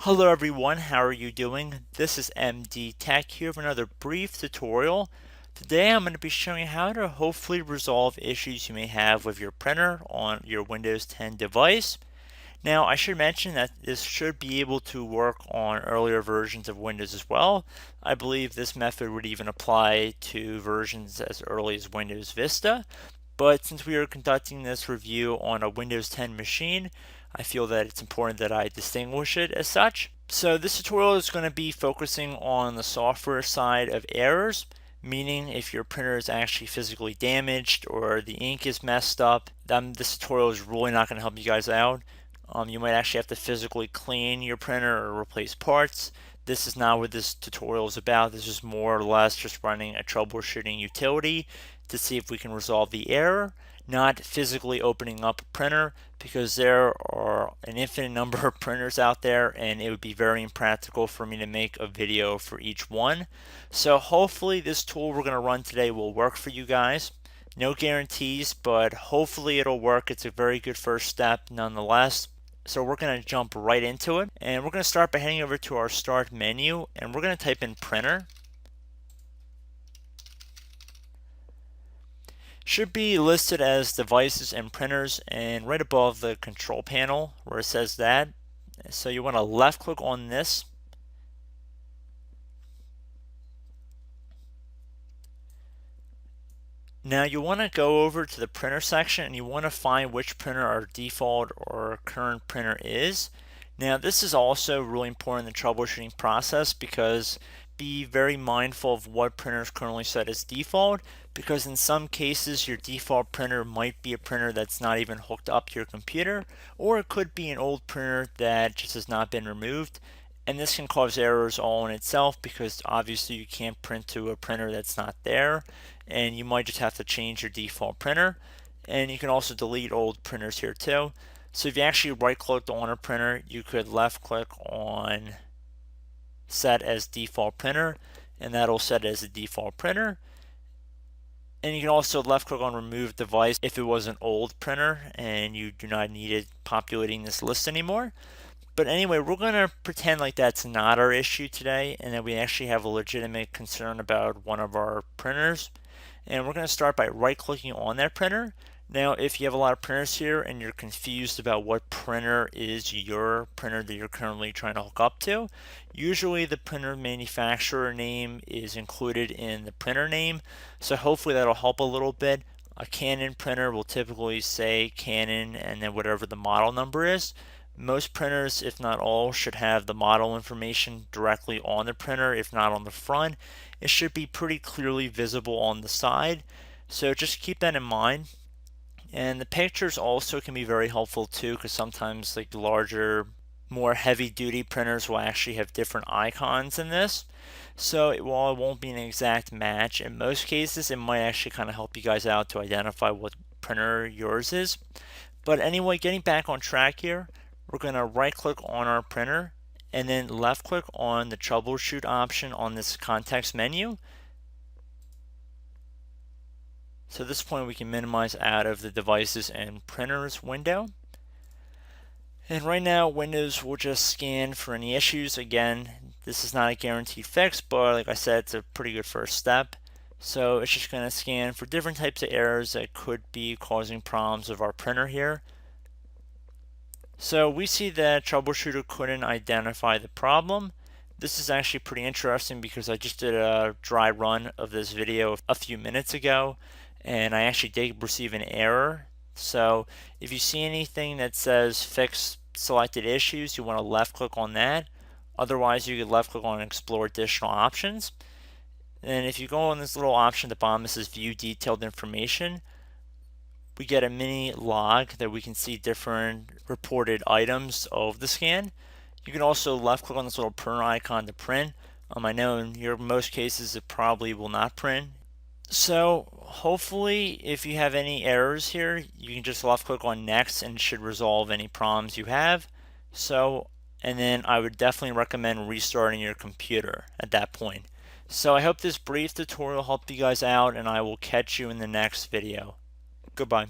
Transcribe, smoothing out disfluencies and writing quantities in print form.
Hello everyone, how are you doing? This is MD Tech here for another brief tutorial. Today I'm going to be showing you how to hopefully resolve issues you may have with your printer on your Windows 10 device. Now I should mention that this should be able to work on earlier versions of Windows as well. I believe this method would even apply to versions as early as Windows Vista. But since we are conducting this review on a Windows 10 machine, I feel that it's important that I distinguish it as such. So this tutorial is going to be focusing on the software side of errors, meaning if your printer is actually physically damaged or the ink is messed up, then this tutorial is really not going to help you guys out. You might actually have to physically clean your printer or replace parts. This is not what this tutorial is about. This is more or less just running a troubleshooting utility to see if we can resolve the error, not physically opening up a printer, because there are an infinite number of printers out there and it would be very impractical for me to make a video for each one. So hopefully this tool we're going to run today will work for you guys. No guarantees, but hopefully it'll work. It's a very good first step nonetheless. So we're going to jump right into it, and we're going to start by heading over to our start menu, and we're going to type in printer. Should be listed as devices and printers, and right above the control panel where it says that. So you want to left click on this. Now you want to go over to the printer section and you want to find which printer our default or current printer is. Now this is also really important in the troubleshooting process, because be very mindful of what printer is currently set as default, because in some cases your default printer might be a printer that's not even hooked up to your computer, or it could be an old printer that just has not been removed. And this can cause errors all in itself, because obviously you can't print to a printer that's not there, and you might just have to change your default printer. And you can also delete old printers here too. So if you actually right click on a printer, you could left click on set as default printer, and that'll set it as a default printer. And you can also left click on remove device if it was an old printer and you do not need it populating this list anymore. But anyway, we're going to pretend like that's not our issue today, and that we actually have a legitimate concern about one of our printers. And we're going to start by right clicking on that printer. Now if you have a lot of printers here and you're confused about what printer is your printer that you're currently trying to hook up to, usually the printer manufacturer name is included in the printer name, so hopefully that'll help a little bit. A Canon printer will typically say Canon and then whatever the model number is. Most printers, if not all, should have the model information directly on the printer, if not on the front. It should be pretty clearly visible on the side, so just keep that in mind. And the pictures also can be very helpful too, because sometimes like larger, more heavy duty printers will actually have different icons in this. So while it won't be an exact match, in most cases it might actually kind of help you guys out to identify what printer yours is. But anyway, getting back on track here, we're going to right click on our printer and then left click on the troubleshoot option on this context menu. So at this point we can minimize out of the devices and printers window. And right now Windows will just scan for any issues. Again, this is not a guaranteed fix, but like I said, it's a pretty good first step. So it's just going to scan for different types of errors that could be causing problems with our printer here. So we see that troubleshooter couldn't identify the problem. This is actually pretty interesting because I just did a dry run of this video a few minutes ago, and I actually did receive an error. So if you see anything that says fix selected issues, you want to left click on that. Otherwise, you could left click on explore additional options. And if you go on this little option at the bottom that says view detailed information, we get a mini log that we can see different reported items of the scan. You can also left click on this little printer icon to print. I know in most cases it probably will not print. So hopefully if you have any errors here, you can just left click on next and it should resolve any problems you have. And then I would definitely recommend restarting your computer at that point. So I hope this brief tutorial helped you guys out, and I will catch you in the next video. Goodbye.